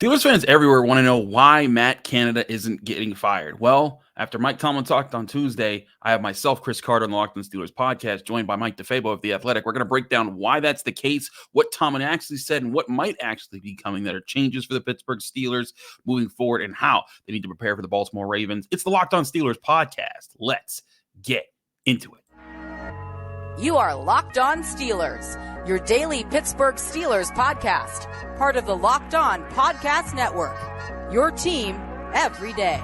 Steelers fans everywhere want to know why Matt Canada isn't getting fired. Well, after Mike Tomlin talked on Tuesday, I have myself, Chris Carter, on the Locked On Steelers podcast, joined by Mike DeFabo of The Athletic. We're going to break down why that's the case, what Tomlin actually said, and what might actually be coming that are changes for the Pittsburgh Steelers moving forward, and how they need to prepare for the Baltimore Ravens. It's the Locked On Steelers podcast. Let's get into it. You are Locked On Steelers, your daily Pittsburgh Steelers podcast, part of the Locked On Podcast Network, your team every day.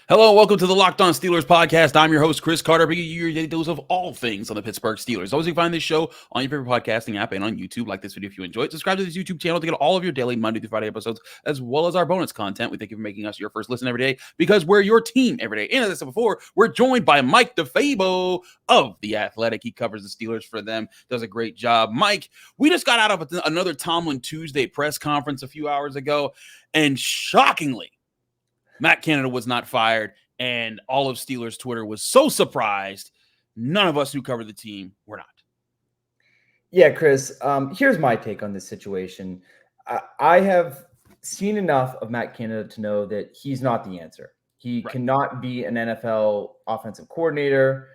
Hello, welcome to the Locked On Steelers podcast. I'm your host, Chris Carter, bringing you your daily dose of all things on the Pittsburgh Steelers. Always, you can find this show on your favorite podcasting app and on YouTube. Like this video if you enjoy it. Subscribe to this YouTube channel to get all of your daily Monday through Friday episodes, as well as our bonus content. We thank you for making us your first listen every day, because we're your team every day. And as I said before, we're joined by Mike DeFabo of The Athletic. He covers the Steelers for them, does a great job. Mike, we just got out of another Tomlin Tuesday press conference a few hours ago, and shockingly, Matt Canada was not fired, and all of Steelers Twitter was so surprised. None of us who cover the team were not. Yeah, Chris, here's my take on this situation. I have seen enough of Matt Canada to know that he's not the answer. He cannot be an NFL offensive coordinator.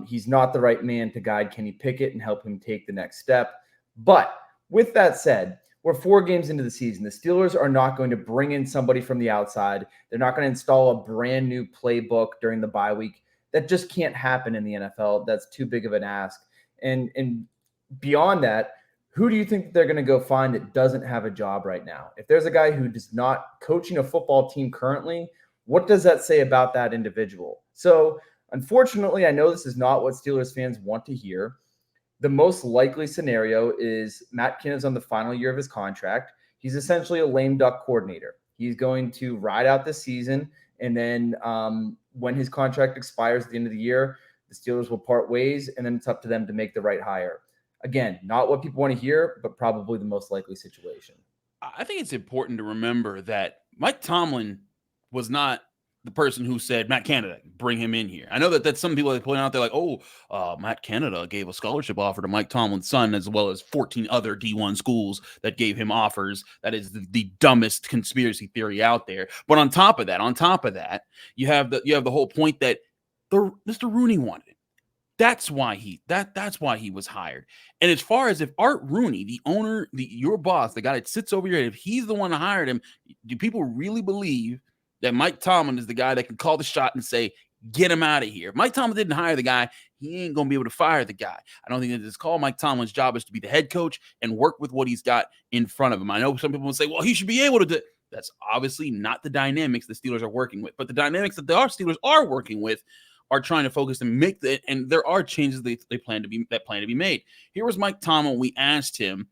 He's not the right man to guide Kenny Pickett and help him take the next step. But with that said, we're 4 games into the season. The Steelers are not going to bring in somebody from the outside. They're not going to install a brand new playbook during the bye week. That just can't happen in the NFL. That's too big of an ask. And beyond that, who do you think they're going to go find that doesn't have a job right now? If there's a guy who is not coaching a football team currently, what does that say about that individual? So, unfortunately, I know this is not what Steelers fans want to hear. The most likely scenario is Matt Canada's on the final year of his contract. He's essentially a lame duck coordinator. He's going to ride out the season, and then when his contract expires at the end of the year, the Steelers will part ways, and then it's up to them to make the right hire. Again, not what people want to hear, but probably the most likely situation. I think it's important to remember that Mike Tomlin was not the person who said, Matt Canada, bring him in here. I know that some people are pointing out, they're like, Matt Canada gave a scholarship offer to Mike Tomlin's son, as well as 14 other D1 schools that gave him offers. That is the dumbest conspiracy theory out there. But on top of that, you have the whole point that Mr. Rooney wanted him. That's why he was hired. And as far as if Art Rooney, the owner, your boss, the guy that sits over your head, if he's the one that hired him, do people really believe that Mike Tomlin is the guy that can call the shot and say, get him out of here? If Mike Tomlin didn't hire the guy, he ain't going to be able to fire the guy. I don't think that it's called. Mike Tomlin's job is to be the head coach and work with what he's got in front of him. I know some people will say, well, he should be able to do. That's obviously not the dynamics the Steelers are working with. But the dynamics that the Steelers are working with are trying to focus and make and there are changes they plan to be made. Here was Mike Tomlin. We asked him,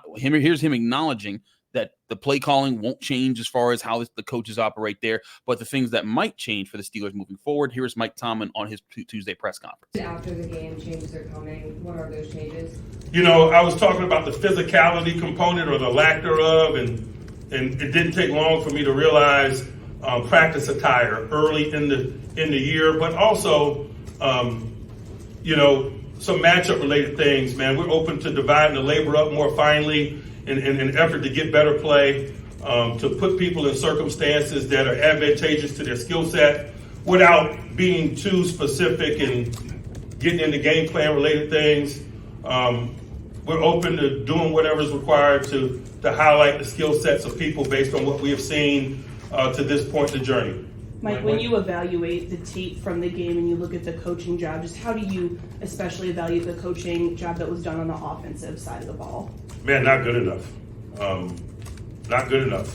here's him acknowledging that the play calling won't change as far as how the coaches operate there, but the things that might change for the Steelers moving forward. Here's Mike Tomlin on his Tuesday press conference. After the game, changes are coming. What are those changes? I was talking about the physicality component or the lack thereof, and it didn't take long for me to realize practice attire early in the year, but also, some matchup related things, man. We're open to dividing the labor up more finely in an effort to get better play, to put people in circumstances that are advantageous to their skill set without being too specific and getting into game plan related things. We're open to doing whatever is required to highlight the skill sets of people based on what we have seen to this point in the journey. Mike, when you evaluate the tape from the game and you look at the coaching job, just how do you especially evaluate the coaching job that was done on the offensive side of the ball? Man, not good enough. Not good enough.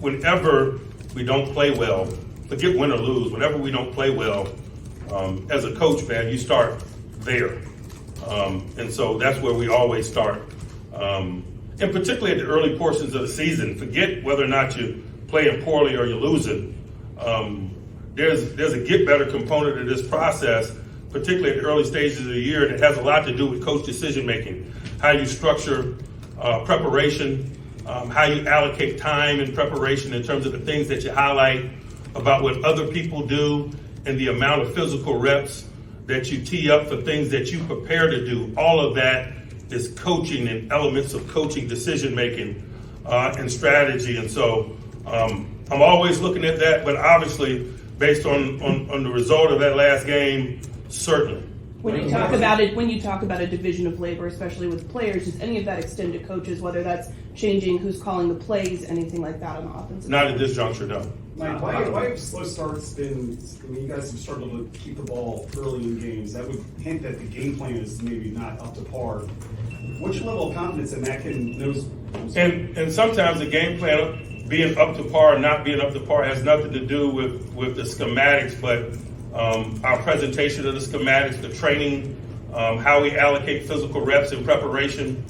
Whenever we don't play well, forget win or lose, whenever we don't play well, as a coach, man, you start there. And so that's where we always start. And particularly at the early portions of the season, forget whether or not you're playing poorly or you're losing. There's a get better component of this process, particularly at the early stages of the year, and it has a lot to do with coach decision making, how you structure preparation, how you allocate time in preparation in terms of the things that you highlight, about what other people do and the amount of physical reps that you tee up for things that you prepare to do. All of that is coaching and elements of coaching, decision making, and strategy. And so I'm always looking at that, but obviously based on the result of that last game, certainly. When you talk about a division of labor, especially with players, does any of that extend to coaches, whether that's changing who's calling the plays, anything like that on the offensive? Not at this juncture, no. Mike, why have slow starts been, I mean, you guys have struggled to keep the ball early in games. That would hint that the game plan is maybe not up to par. What's your level of confidence in that And sometimes the game plan being up to par or not being up to par has nothing to do with the schematics, but our presentation of the schematics, the training, how we allocate physical reps in preparation,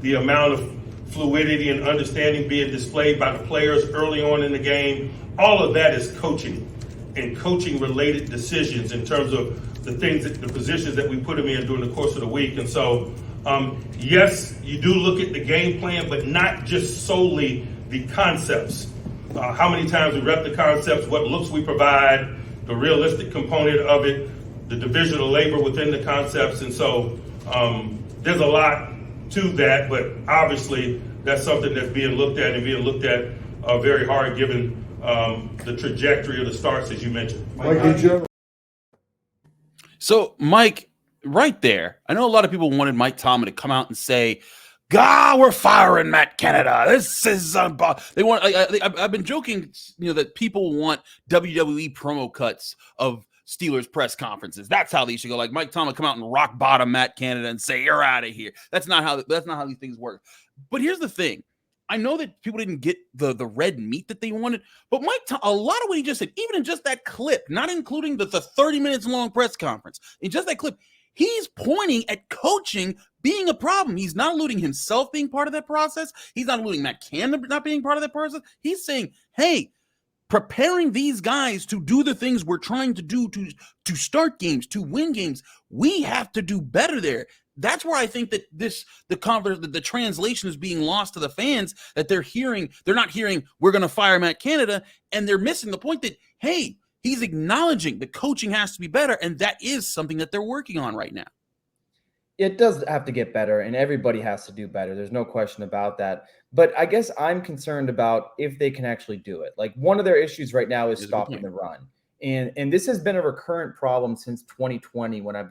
the amount of fluidity and understanding being displayed by the players early on in the game. All of that is coaching and coaching related decisions in terms of the positions that we put them in during the course of the week. And so, yes, you do look at the game plan, but not just solely the concepts. How many times we rep the concepts, what looks we provide, the realistic component of it, the division of labor within the concepts. And so there's a lot to that, but obviously that's something that's being looked at and being looked at very hard given the trajectory of the starts, as you mentioned. So, Mike, right there, I know a lot of people wanted Mike Tomlin to come out and say, God, we're firing Matt Canada. This is they want. I've been joking, that people want WWE promo cuts of Steelers press conferences. That's how these should go. Like Mike Tomlin come out and rock bottom Matt Canada and say, "You're out of here." That's not how these things work. But here's the thing: I know that people didn't get the red meat that they wanted, but a lot of what he just said, even in just that clip, not including the 30 minutes long press conference, in just that clip. He's pointing at coaching being a problem. He's not alluding himself being part of that process. He's not alluding Matt Canada not being part of that process. He's saying, hey, preparing these guys to do the things we're trying to do to start games, to win games, we have to do better there. That's where I think that the translation is being lost to the fans, that they're not hearing we're going to fire Matt Canada, and they're missing the point that, hey, he's acknowledging the coaching has to be better, and that is something that they're working on right now. It does have to get better, and everybody has to do better. There's no question about that. But I guess I'm concerned about if they can actually do it. Like, one of their issues right now is stopping the run. And this has been a recurrent problem since 2020, when I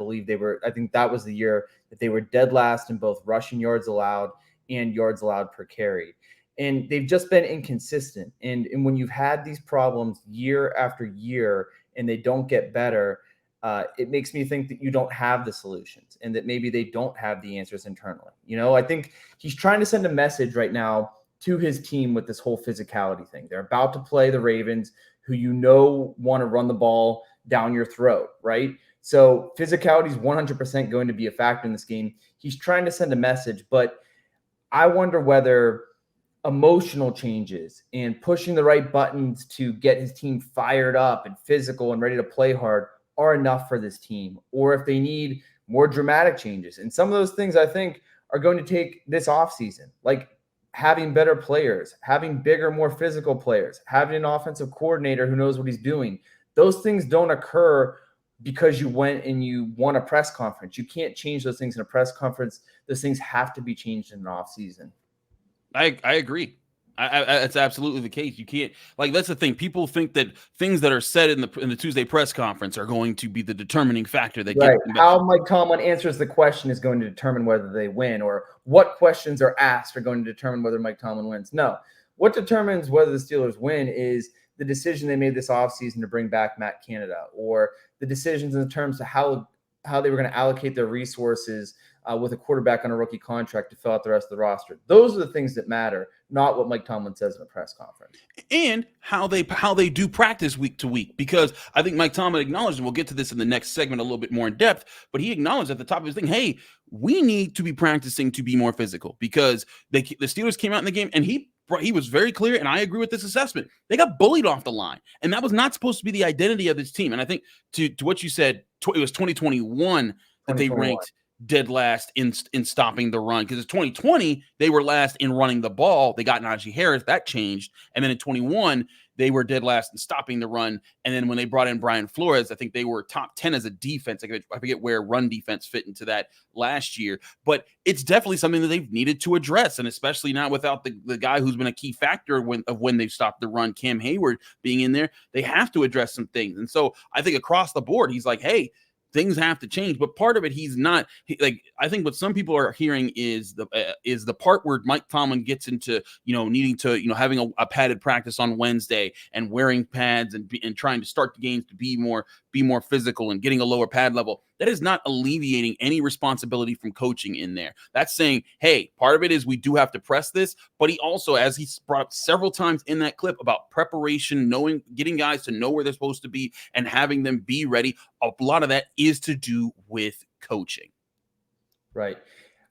think that was the year that they were dead last in both rushing yards allowed and yards allowed per carry. And they've just been inconsistent. And when you've had these problems year after year and they don't get better, it makes me think that you don't have the solutions and that maybe they don't have the answers internally. I think he's trying to send a message right now to his team with this whole physicality thing. They're about to play the Ravens, who want to run the ball down your throat, right? So physicality is 100% going to be a factor in this game. He's trying to send a message, but I wonder whether emotional changes and pushing the right buttons to get his team fired up and physical and ready to play hard are enough for this team, or if they need more dramatic changes. And some of those things I think are going to take this offseason, like having better players, having bigger, more physical players, having an offensive coordinator who knows what he's doing. Those things don't occur because you went and you won a press conference. You can't change those things in a press conference. Those things have to be changed in an offseason. I agree. That's absolutely the case. You can't, that's the thing. People think that things that are said in the Tuesday press conference are going to be the determining factor that right. How Mike Tomlin answers the question is going to determine whether they win, or what questions are asked are going to determine whether Mike Tomlin wins. No, what determines whether the Steelers win is the decision they made this offseason to bring back Matt Canada, or the decisions in terms of how they were going to allocate their resources with a quarterback on a rookie contract to fill out the rest of the roster. Those are the things that matter, not what Mike Tomlin says in a press conference. And how they do practice week to week, because I think Mike Tomlin acknowledged, and we'll get to this in the next segment a little bit more in depth, but he acknowledged at the top of his thing, hey, we need to be practicing to be more physical, because the Steelers came out in the game and he was very clear, and I agree with this assessment. They got bullied off the line, and that was not supposed to be the identity of this team. And I think to what you said, it was 2021 that they ranked dead last in stopping the run, because in 2020 they were last in running the ball. They got Najee Harris, that changed, and then in 21 they were dead last in stopping the run. And then when they brought in Brian Flores, I think they were top 10 as a defense. I forget where run defense fit into that last year, but it's definitely something that they've needed to address. And especially now without the guy who's been a key factor when they've stopped the run, Cam Hayward being in there, they have to address some things. And so I think across the board, he's like, hey, things have to change. But part of it, he's not like, I think what some people are hearing is the part where Mike Tomlin gets into, needing to, having a padded practice on Wednesday and wearing pads and trying to start the games to be more physical and getting a lower pad level. That is not alleviating any responsibility from coaching in there. That's saying, hey, part of it is we do have to press this, but he also, as he's brought up several times in that clip about preparation, getting guys to know where they're supposed to be and having them be ready. A lot of that is to do with coaching. Right.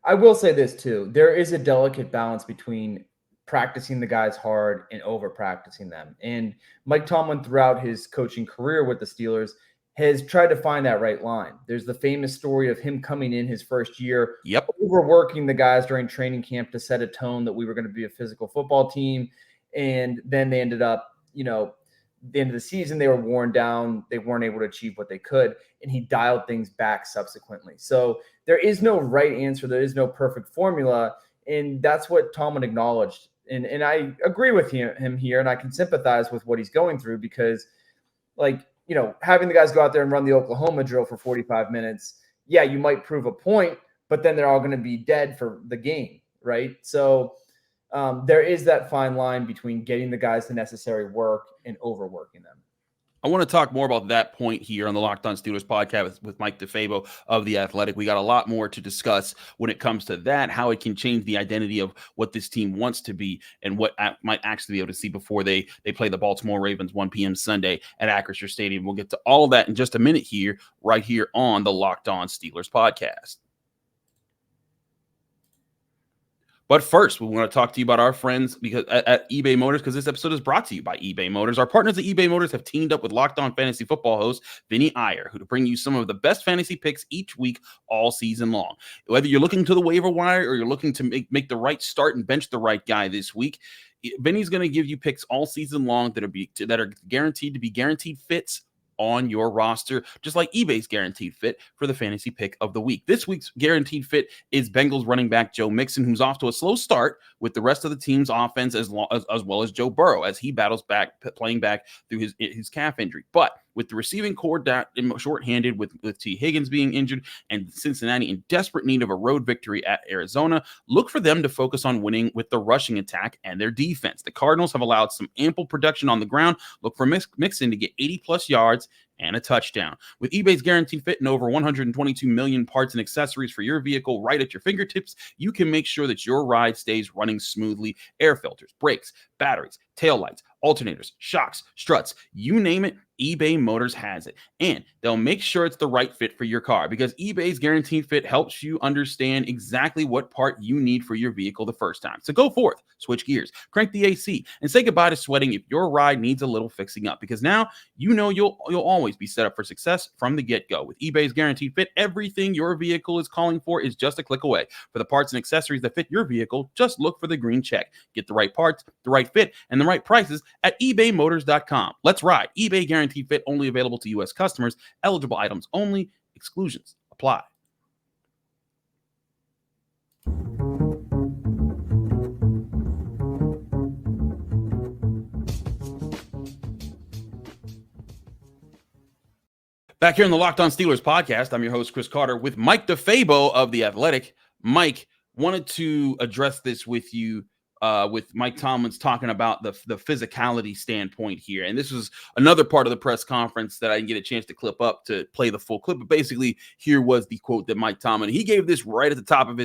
I will say this too. There is a delicate balance between practicing the guys hard and over practicing them. And Mike Tomlin, throughout his coaching career with the Steelers, has tried to find that right line. There's the famous story of him coming in his first year, overworking the guys during training camp to set a tone that we were going to be a physical football team. And then they ended up, the end of the season, they were worn down. They weren't able to achieve what they could. And he dialed things back subsequently. So there is no right answer. There is no perfect formula. And that's what Tomlin acknowledged. And I agree with him here. And I can sympathize with what he's going through because, having the guys go out there and run the Oklahoma drill for 45 minutes, yeah, you might prove a point, but then they're all going to be dead for the game, right? So there is that fine line between getting the guys the necessary work and overworking them. I want to talk more about that point here on the Locked On Steelers podcast with Mike DeFabo of The Athletic. We got a lot more to discuss when it comes to that, how it can change the identity of what this team wants to be and what might actually be able to see before they play the Baltimore Ravens 1 p.m. Sunday at Acrisure Stadium. We'll get to all of that in just a minute here, right here on the Locked On Steelers podcast. But first, we want to talk to you about our friends at eBay Motors, because this episode is brought to you by eBay Motors. Our partners at eBay Motors have teamed up with Locked On Fantasy Football host Vinny Iyer, who to bring you some of the best fantasy picks each week all season long. Whether you're looking to the waiver wire or you're looking to make the right start and bench the right guy this week, Vinny's going to give you picks all season long that are guaranteed to be guaranteed fits on your roster, just like eBay's guaranteed fit for the fantasy pick of the week. This week's guaranteed fit is Bengals running back Joe Mixon, who's off to a slow start with the rest of the team's offense, as well as Joe Burrow, as he battles back, playing back through his calf injury. But with the receiving core shorthanded, with T. Higgins being injured, and Cincinnati in desperate need of a road victory at Arizona, look for them to focus on winning with the rushing attack and their defense. The Cardinals have allowed some ample production on the ground. Look for Mixon to get 80-plus yards and a touchdown. With eBay's guaranteed fit and over 122 million parts and accessories for your vehicle right at your fingertips, you can make sure that your ride stays running smoothly. Air filters, brakes, batteries, taillights, alternators, shocks, struts, you name it, eBay Motors has it. And they'll make sure it's the right fit for your car, because eBay's guaranteed fit helps you understand exactly what part you need for your vehicle the first time. So go forth, switch gears, crank the AC, and say goodbye to sweating if your ride needs a little fixing up, because now you know you'll always be set up for success from the get-go. With eBay's guaranteed fit, everything your vehicle is calling for is just a click away. For the parts and accessories that fit your vehicle, just look for the green check. Get the right parts, the right fit, and the right prices at ebaymotors.com. Let's ride. eBay guaranteed fit, only available to U.S. customers. Eligible items only. Exclusions apply. Back here on the Locked On Steelers podcast, I'm your host, Chris Carter, with Mike DeFabo of The Athletic. Mike, wanted to address this with you, with Mike Tomlin's talking about the physicality standpoint here. And this was another part of the press conference that I didn't get a chance to clip up to play the full clip. But basically, here was the quote that Mike Tomlin, he gave this right at the top of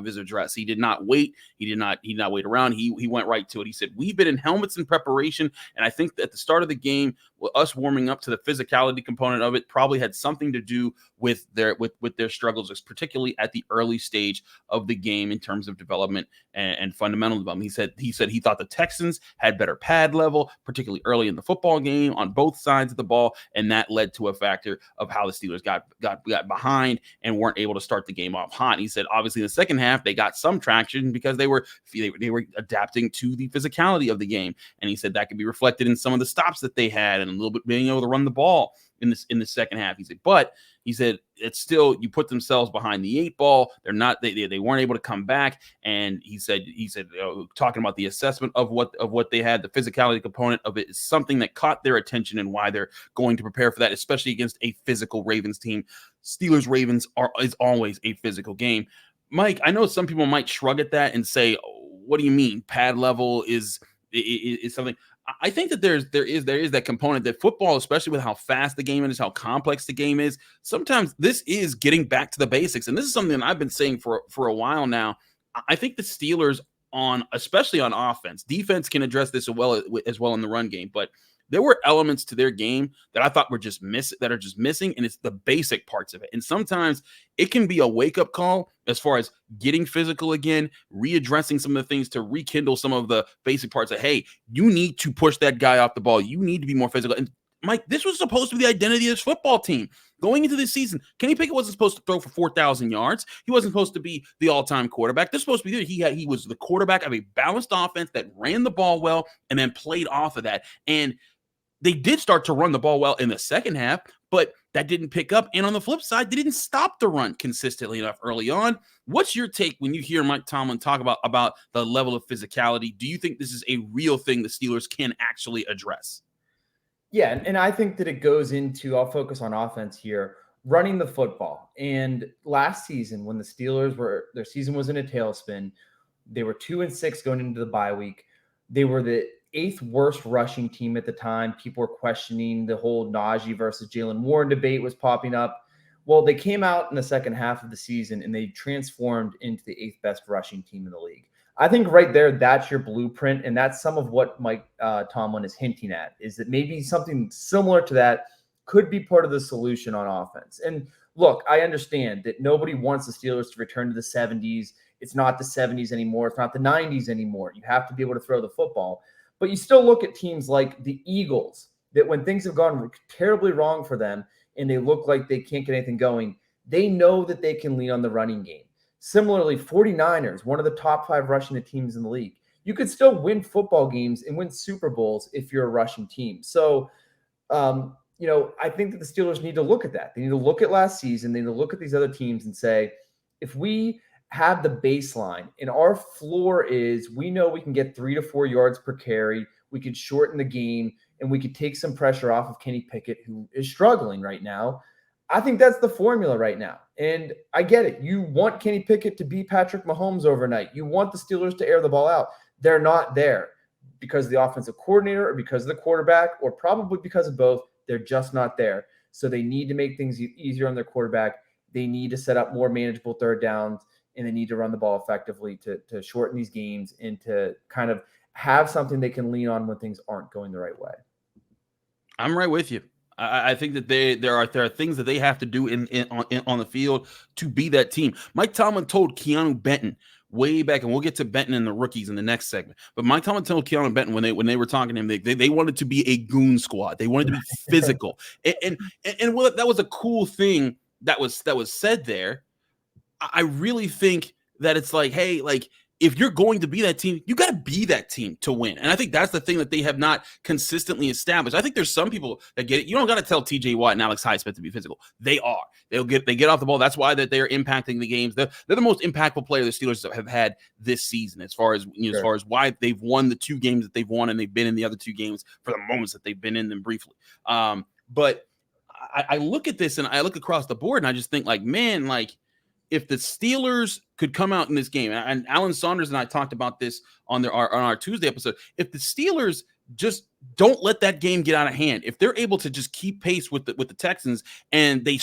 his address. He did not wait. He did not wait around. He went right to it. He said, "We've been in helmets in preparation. And I think that at the start of the game, us warming up to the physicality component of it probably had something to do with their struggles, particularly at the early stage of the game in terms of development and fundamental development. He said he thought the Texans had better pad level, particularly early in the football game on both sides of the ball, and that led to a factor of how the Steelers got behind and weren't able to start the game off hot. And he said obviously in the second half they got some traction because they were adapting to the physicality of the game, and he said that could be reflected in some of the stops that they had and a little bit being able to run the ball in the second half. He said it's still, you put themselves behind the 8 ball. They weren't able to come back. And he said talking about the assessment of what they had, the physicality component of it is something that caught their attention and why they're going to prepare for that, especially against a physical Ravens team. Steelers Ravens is always a physical game. Mike, I know some people might shrug at that and say, what do you mean pad level is something? I think that there is that component that football, especially with how fast the game is, how complex the game is, sometimes this is getting back to the basics. And this is something that I've been saying for a while now. I think the Steelers especially on offense, defense can address this as well in the run game, but there were elements to their game that I thought are just missing, and it's the basic parts of it. And sometimes it can be a wake-up call as far as getting physical again, readdressing some of the things to rekindle some of the basic parts of, hey, you need to push that guy off the ball. You need to be more physical. And Mike, this was supposed to be the identity of this football team. Going into this season, Kenny Pickett wasn't supposed to throw for 4,000 yards. He wasn't supposed to be the all-time quarterback. This was supposed to be he was the quarterback of a balanced offense that ran the ball well and then played off of that. And they did start to run the ball well in the second half, but that didn't pick up. And on the flip side, they didn't stop the run consistently enough early on. What's your take when you hear Mike Tomlin talk about the level of physicality? Do you think this is a real thing the Steelers can actually address? Yeah, and I think that it goes into, I'll focus on offense here, running the football. And last season, when the Steelers their season was in a tailspin, they were 2-6 going into the bye week. They were the 8th worst rushing team at the time. People were questioning the whole Najee versus Jalen Warren debate was popping up. Well, they came out in the second half of the season and they transformed into the 8th best rushing team in the league. I think right there, that's your blueprint. And that's some of what Mike Tomlin is hinting at, is that maybe something similar to that could be part of the solution on offense. And look, I understand that nobody wants the Steelers to return to the 70s. It's not the 70s anymore. It's not the 90s anymore. You have to be able to throw the football. But you still look at teams like the Eagles, that when things have gone terribly wrong for them and they look like they can't get anything going, they know that they can lean on the running game. Similarly, 49ers, one of the top 5 rushing teams in the league. You could still win football games and win Super Bowls if you're a rushing team. So, I think that the Steelers need to look at that. They need to look at last season. They need to look at these other teams and say, if we have the baseline and our floor is, we know we can get 3 to 4 yards per carry, we could shorten the game, and we could take some pressure off of Kenny Pickett, who is struggling right now. I think that's the formula right now. And I get it. You want Kenny Pickett to be Patrick Mahomes overnight. You want the Steelers to air the ball out. They're not there because of the offensive coordinator or because of the quarterback or probably because of both. They're just not there. So they need to make things easier on their quarterback. They need to set up more manageable third downs, and they need to run the ball effectively to shorten these games and to kind of have something they can lean on when things aren't going the right way. I'm right with you. I think that there are things that they have to do on the field to be that team. Mike Tomlin told Keeanu Benton way back, and we'll get to Benton and the rookies in the next segment. But Mike Tomlin told Keeanu Benton when they were talking to him, they wanted to be a goon squad. They wanted to be physical, and well, that was a cool thing that was said there. I really think that it's like, hey, like, if you're going to be that team, you got to be that team to win. And I think that's the thing that they have not consistently established. I think there's some people that get it. You don't got to tell TJ Watt and Alex Highsmith to be physical. They are. They get off the ball. That's why that they're impacting the games. They're the most impactful player the Steelers have had this season, as far as as far as why they've won the 2 games that they've won, and they've been in the other 2 games for the moments that they've been in them briefly. But I look at this and I look across the board and I just think, like, man, like, if the Steelers could come out in this game, and Alan Saunders and I talked about this on our Tuesday episode, if the Steelers just don't let that game get out of hand, if they're able to just keep pace with the Texans and they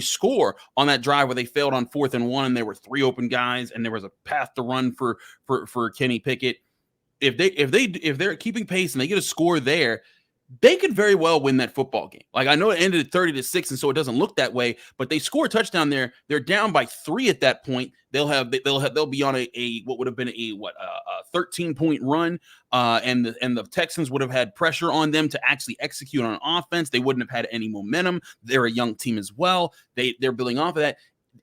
score on that drive where they failed on 4th and 1 and there were 3 open guys and there was a path to run for Kenny Pickett, if they're keeping pace and they get a score there, they could very well win that football game. Like, I know it ended at 30-6, and so it doesn't look that way, but they score a touchdown there. They're down by 3 at that point. They'll be on a what would have been a 13-point run, and the Texans would have had pressure on them to actually execute on offense. They wouldn't have had any momentum. They're a young team as well. They're building off of that.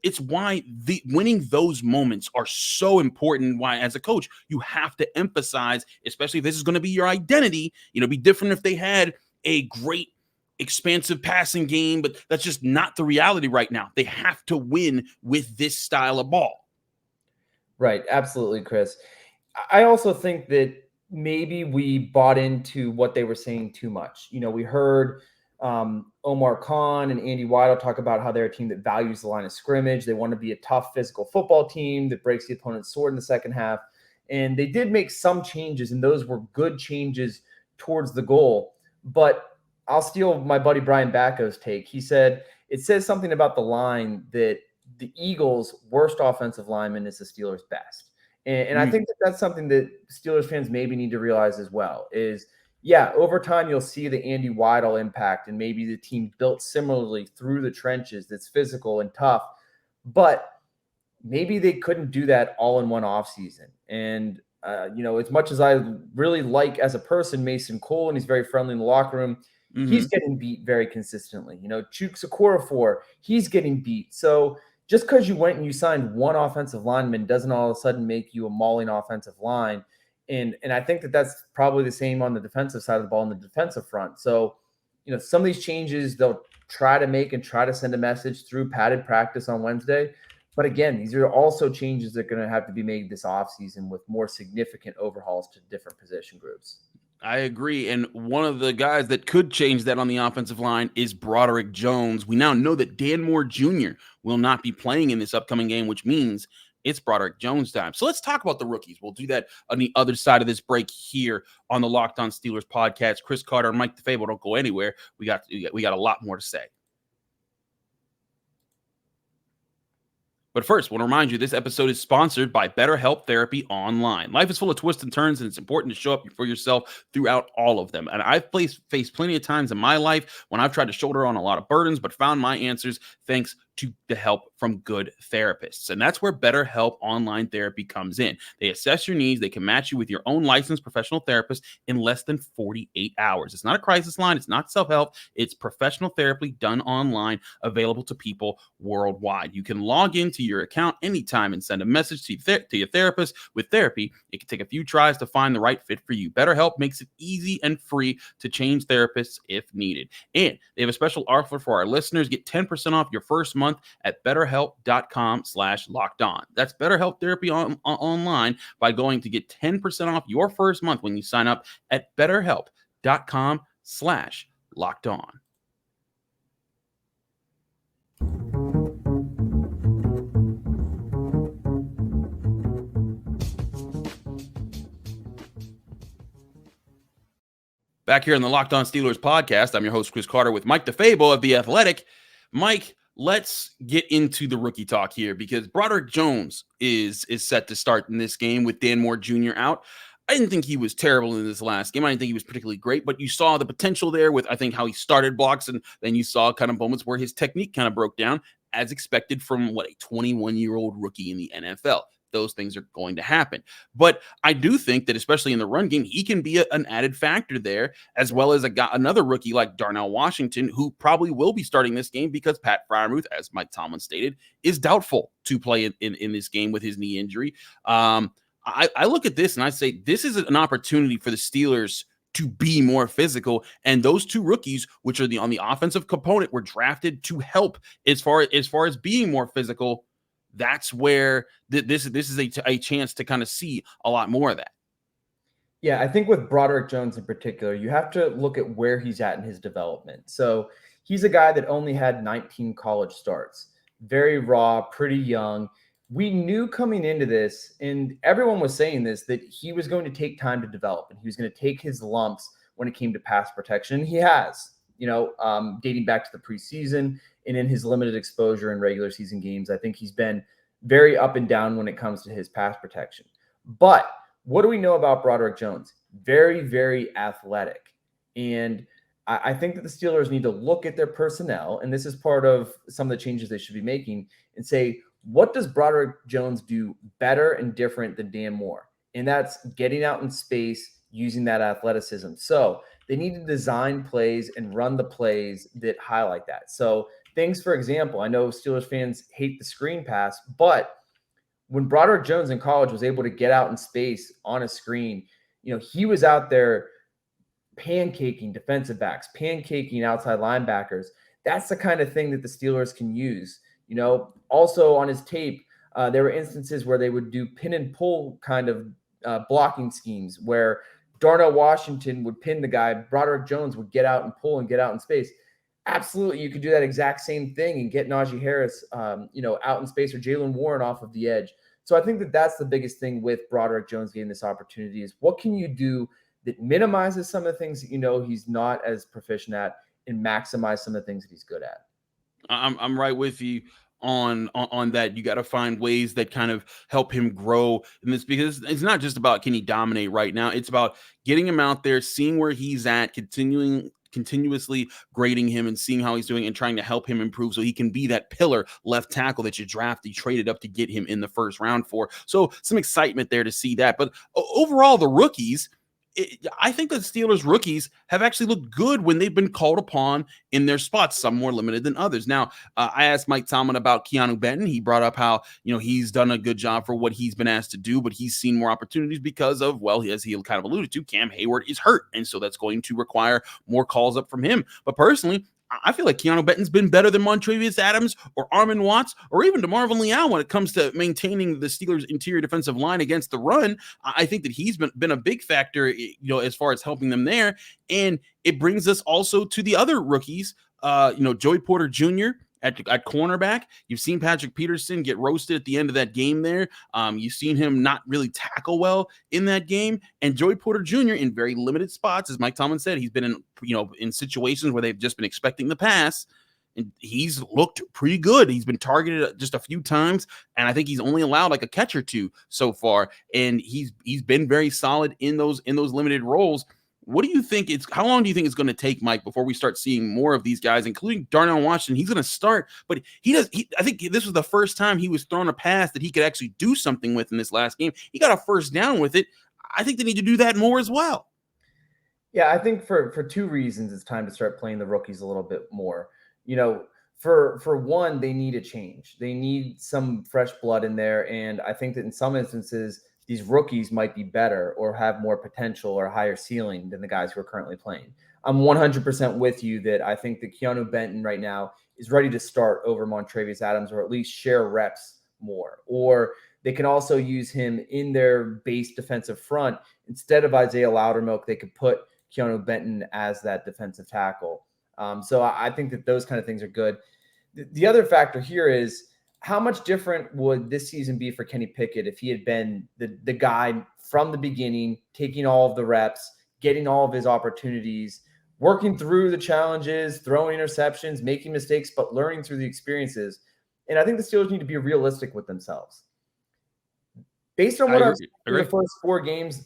It's why winning those moments are so important. Why, as a coach, you have to emphasize, especially if this is going to be your identity. It'd be different if they had a great, expansive passing game, but that's just not the reality right now. They have to win with this style of ball. Right. Absolutely, Chris. I also think that maybe we bought into what they were saying too much. We heard Omar Khan and Andy Weidel talk about how they're a team that values the line of scrimmage. They want to be a tough physical football team that breaks the opponent's sword in the second half. And they did make some changes, and those were good changes towards the goal. But I'll steal my buddy Brian Bacco's take. He said, it says something about the line that the Eagles' worst offensive lineman is the Steelers' best. And I think that's something that Steelers fans maybe need to realize as well is, yeah, over time, you'll see the Andy Weidel impact, and maybe the team built similarly through the trenches that's physical and tough, but maybe they couldn't do that all in one offseason. And, as much as I really like as a person Mason Cole, and he's very friendly in the locker room, he's getting beat very consistently. Chuks Okorafor, he's getting beat. So just because you went and you signed one offensive lineman doesn't all of a sudden make you a mauling offensive line. And I think that that's probably the same on the defensive side of the ball, on the defensive front. So, some of these changes they'll try to make and try to send a message through padded practice on Wednesday. But again, these are also changes that are going to have to be made this offseason with more significant overhauls to different position groups. I agree. And one of the guys that could change that on the offensive line is Broderick Jones. We now know that Dan Moore Jr. will not be playing in this upcoming game, which means it's Broderick Jones time. So let's talk about the rookies. We'll do that on the other side of this break here on the Locked On Steelers podcast. Chris Carter and Mike DeFabo, don't go anywhere. We got a lot more to say. But first, I want to remind you, this episode is sponsored by BetterHelp Therapy Online. Life is full of twists and turns, and it's important to show up for yourself throughout all of them. And I've faced plenty of times in my life when I've tried to shoulder on a lot of burdens, but found my answers thanks to the help from good therapists. And that's where BetterHelp Online Therapy comes in. They assess your needs. They can match you with your own licensed professional therapist in less than 48 hours. It's not a crisis line. It's not self-help. It's professional therapy done online, available to people worldwide. You can log into your account anytime and send a message to your therapist. With therapy, it can take a few tries to find the right fit for you. BetterHelp makes it easy and free to change therapists if needed. And they have a special offer for our listeners. Get 10% off your first month at BetterHelp.com/lockedon. That's BetterHelp Therapy online by going to get 10% off your first month when you sign up at BetterHelp.com/lockedon. Back here on the Locked On Steelers podcast, I'm your host, Chris Carter, with Mike DeFabo of The Athletic. Mike, let's get into the rookie talk here because Broderick Jones is set to start in this game with Dan Moore Jr. out. I didn't think he was terrible in this last game. I didn't think he was particularly great, but you saw the potential there with, I think, how he started blocks, and then you saw kind of moments where his technique kind of broke down, as expected from, a 21-year-old rookie in the NFL. Those things are going to happen. But I do think that, especially in the run game, he can be an added factor there, as well as another rookie like Darnell Washington, who probably will be starting this game because Pat Freiermuth, as Mike Tomlin stated, is doubtful to play in this game with his knee injury. I look at this and I say this is an opportunity for the Steelers to be more physical. And those two rookies, which are on the offensive component, were drafted to help as far as being more physical. That's where this is a chance to kind of see a lot more of that. Yeah, I think with Broderick Jones in particular, you have to look at where he's at in his development. So he's a guy that only had 19 college starts, very raw, pretty young. We knew coming into this, and everyone was saying this, that he was going to take time to develop and he was going to take his lumps when it came to pass protection. And he has, dating back to the preseason and in his limited exposure in regular season games. I think he's been very up and down when it comes to his pass protection. But what do we know about Broderick Jones? Very, very athletic. And I think that the Steelers need to look at their personnel, and this is part of some of the changes they should be making, and say, what does Broderick Jones do better and different than Dan Moore? And that's getting out in space, using that athleticism. So they need to design plays and run the plays that highlight that. So things, for example, I know Steelers fans hate the screen pass, but when Broderick Jones in college was able to get out in space on a screen, he was out there pancaking defensive backs, pancaking outside linebackers. That's the kind of thing that the Steelers can use. Also on his tape, there were instances where they would do pin and pull kind of blocking schemes where Darnell Washington would pin the guy, Broderick Jones would get out and pull and get out in space. Absolutely, you could do that exact same thing and get Najee Harris, out in space, or Jalen Warren off of the edge. So I think that that's the biggest thing with Broderick Jones getting this opportunity is what can you do that minimizes some of the things that he's not as proficient at and maximize some of the things that he's good at. I'm right with you on that. You got to find ways that kind of help him grow in this, because it's not just about can he dominate right now. It's about getting him out there, seeing where he's at, continuously grading him and seeing how he's doing and trying to help him improve so he can be that pillar left tackle that you traded up to get him in the first round for. So some excitement there to see that. But overall, the rookies, I think the Steelers rookies have actually looked good when they've been called upon in their spots, some more limited than others. Now, I asked Mike Tomlin about Keeanu Benton. He brought up how, he's done a good job for what he's been asked to do, but he's seen more opportunities because of, as he kind of alluded to, Cam Hayward is hurt. And so that's going to require more calls up from him. But personally, I feel like Keeanu Benton's been better than Montravius Adams or Armin Watts or even DeMarvin Leal when it comes to maintaining the Steelers' interior defensive line against the run. I think that he's been a big factor, as far as helping them there. And it brings us also to the other rookies, Joey Porter Jr. at cornerback. You've seen Patrick Peterson get roasted at the end of that game there. You've seen him not really tackle well in that game. And Joey Porter Jr. in very limited spots, as Mike Tomlin said, he's been in situations where they've just been expecting the pass, and he's looked pretty good. He's been targeted just a few times, and I think he's only allowed like a catch or two so far. And he's been very solid in those limited roles. What do you think how long do you think it's going to take, Mike, before we start seeing more of these guys, including Darnell Washington? He's going to start, but I think this was the first time he was thrown a pass that he could actually do something with in this last game. He got a first down with it. I think they need to do that more as well. Yeah, I think for two reasons, it's time to start playing the rookies a little bit more. For one, they need a change. They need some fresh blood in there. And I think that in some instances, these rookies might be better or have more potential or higher ceiling than the guys who are currently playing. I'm 100% with you that I think that Keeanu Benton right now is ready to start over Montravius Adams, or at least share reps more. Or they can also use him in their base defensive front. Instead of Isaiah Loudermilk, they could put Keeanu Benton as that defensive tackle. So I think that those kind of things are good. The other factor here is, how much different would this season be for Kenny Pickett if he had been the guy from the beginning, taking all of the reps, getting all of his opportunities, working through the challenges, throwing interceptions, making mistakes, but learning through the experiences? And I think the Steelers need to be realistic with themselves. Based on what I've seen in the first 4 games,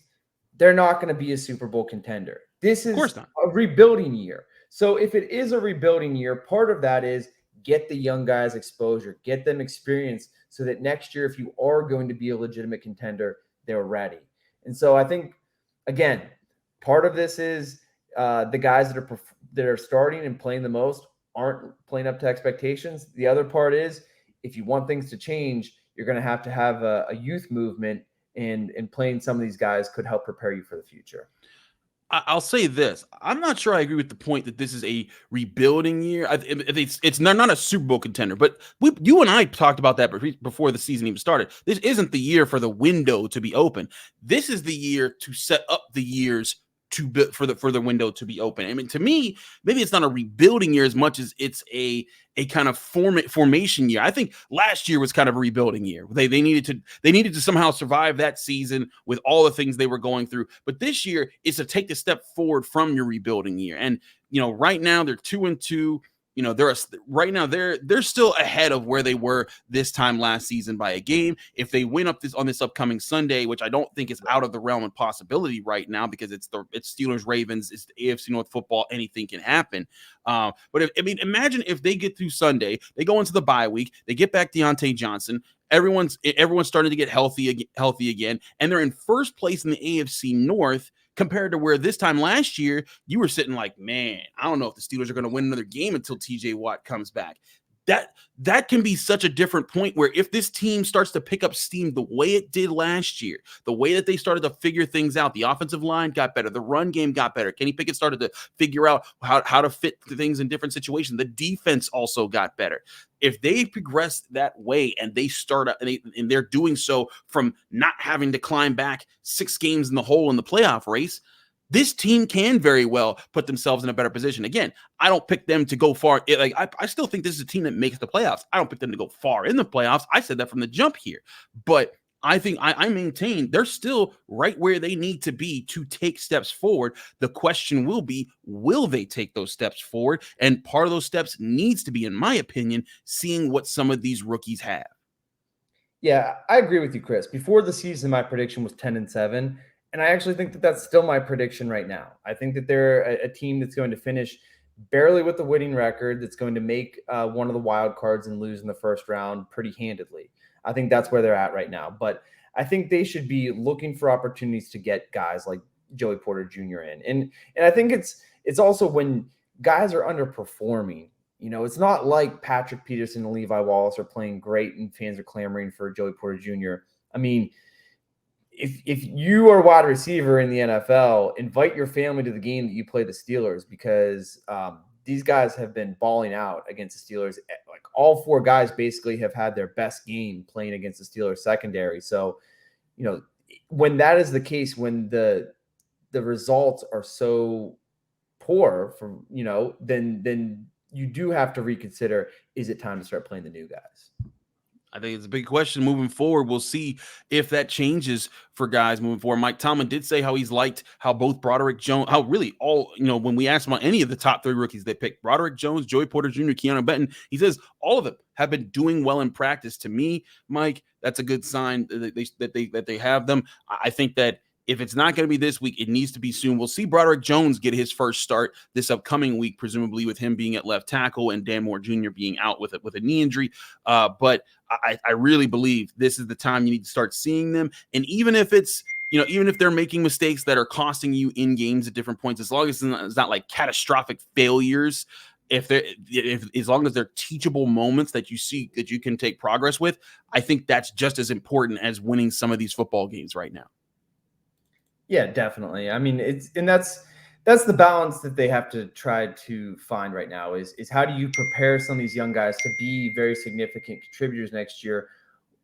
they're not going to be a Super Bowl contender. This is a rebuilding year. So if it is a rebuilding year, part of that is get the young guys exposure, get them experience so that next year, if you are going to be a legitimate contender, they're ready. And so I think, again, part of this is the guys that are starting and playing the most aren't playing up to expectations. The other part is, if you want things to change, you're going to have a youth movement, and playing some of these guys could help prepare you for the future. I'll say this. I'm not sure I agree with the point that this is a rebuilding year. It's not a Super Bowl contender, but you and I talked about that before the season even started. This isn't the year for the window to be open. This is the year to set up the years for the window to be open. I mean, to me, maybe it's not a rebuilding year as much as it's a kind of formation year. I think last year was kind of a rebuilding year. They needed to somehow survive that season with all the things they were going through. But this year is to take the step forward from your rebuilding year. And right now they're 2-2. you know, right now they're still ahead of where they were this time last season by a game. If they win on this upcoming Sunday, which I don't think is out of the realm of possibility right now, because it's Steelers Ravens, it's the AFC North football, anything can happen. But imagine if they get through Sunday, they go into the bye week, they get back Deontay Johnson. Everyone's starting to get healthy again, and they're in first place in the AFC North compared to where this time last year you were sitting like, man, I don't know if the Steelers are going to win another game until TJ Watt comes back. That can be such a different point where if this team starts to pick up steam the way it did last year, the way that they started to figure things out, the offensive line got better, the run game got better, Kenny Pickett started to figure out how to fit things in different situations, the defense also got better. If they progress that way and they start up and they're doing so from not having to climb back 6 games in the hole in the playoff race, this team can very well put themselves in a better position. Again, I don't pick them to go far. I still think this is a team that makes the playoffs. I don't pick them to go far in the playoffs. I said that from the jump here. But I think I maintain they're still right where they need to be to take steps forward. The question will be, will they take those steps forward? And part of those steps needs to be, in my opinion, seeing what some of these rookies have. Yeah, I agree with you, Chris. Before the season, my prediction was 10-7. And I actually think that that's still my prediction right now. I think that they're a team that's going to finish barely with the winning record, that's going to make one of the wild cards and lose in the first round pretty handedly. I think that's where they're at right now. But I think they should be looking for opportunities to get guys like Joey Porter Jr. in. And I think it's also when guys are underperforming. You know, it's not like Patrick Peterson and Levi Wallace are playing great and fans are clamoring for Joey Porter Jr. I mean, if you are a wide receiver in the NFL, invite your family to the game that you play the Steelers, because these guys have been balling out against the Steelers. Like all 4 guys basically have had their best game playing against the Steelers secondary. So, you know, when that is the case, when the results are so poor from, you know, then you do have to reconsider, is it time to start playing the new guys? I think it's a big question moving forward. We'll see if that changes for guys moving forward. Mike Tomlin did say how he's liked how both Broderick Jones, how really all, you know, when we asked him about any of the top 3 rookies they picked, Broderick Jones, Joey Porter Jr., Keeanu Benton, he says all of them have been doing well in practice. To me, Mike, that's a good sign that they have them. I think that if it's not going to be this week, it needs to be soon. We'll see Broderick Jones get his first start this upcoming week, presumably with him being at left tackle and Dan Moore Jr. being out with a knee injury. But I really believe this is the time you need to start seeing them. And even if it's, you know, even if they're making mistakes that are costing you in games at different points, as long as it's not like catastrophic failures, as long as they're teachable moments that you see that you can take progress with, I think that's just as important as winning some of these football games right now. Yeah, definitely. I mean, that's the balance that they have to try to find right now is how do you prepare some of these young guys to be very significant contributors next year,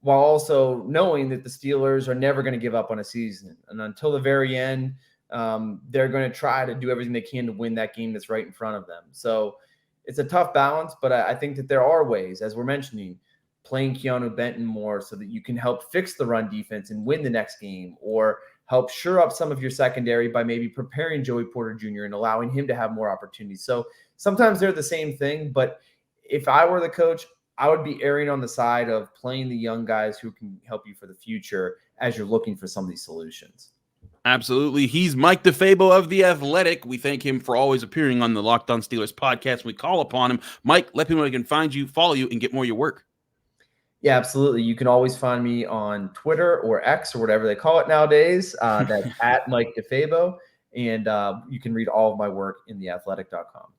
while also knowing that the Steelers are never going to give up on a season. And until the very end, they're going to try to do everything they can to win that game that's right in front of them. So it's a tough balance, but I think that there are ways, as we're mentioning, playing Keeanu Benton more so that you can help fix the run defense and win the next game, or help shore up some of your secondary by maybe preparing Joey Porter Jr. and allowing him to have more opportunities. So sometimes they're the same thing, but if I were the coach, I would be erring on the side of playing the young guys who can help you for the future as you're looking for some of these solutions. Absolutely. He's Mike DeFabo of The Athletic. We thank him for always appearing on the Locked On Steelers podcast. We call upon him. Mike, let people know they can find you, follow you, and get more of your work. Yeah, absolutely. You can always find me on Twitter or X or whatever they call it nowadays. That's at Mike DeFabo. And you can read all of my work in theathletic.com.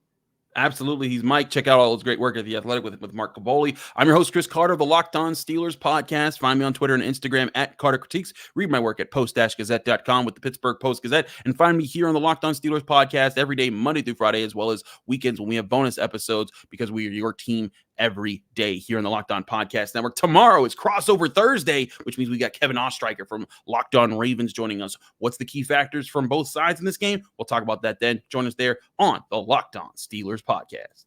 Absolutely. He's Mike. Check out all his great work at The Athletic with Mark Caboli. I'm your host, Chris Carter of the Locked On Steelers podcast. Find me on Twitter and Instagram at Carter Critiques. Read my work at post-gazette.com with the Pittsburgh Post-Gazette. And find me here on the Locked On Steelers podcast every day, Monday through Friday, as well as weekends when we have bonus episodes, because we are your team every day here on the Locked On Podcast Network. Tomorrow is Crossover Thursday, which means we got Kevin Ostreicher from Locked On Ravens joining us. What's the key factors from both sides in this game? We'll talk about that then. Join us there on the Locked On Steelers podcast.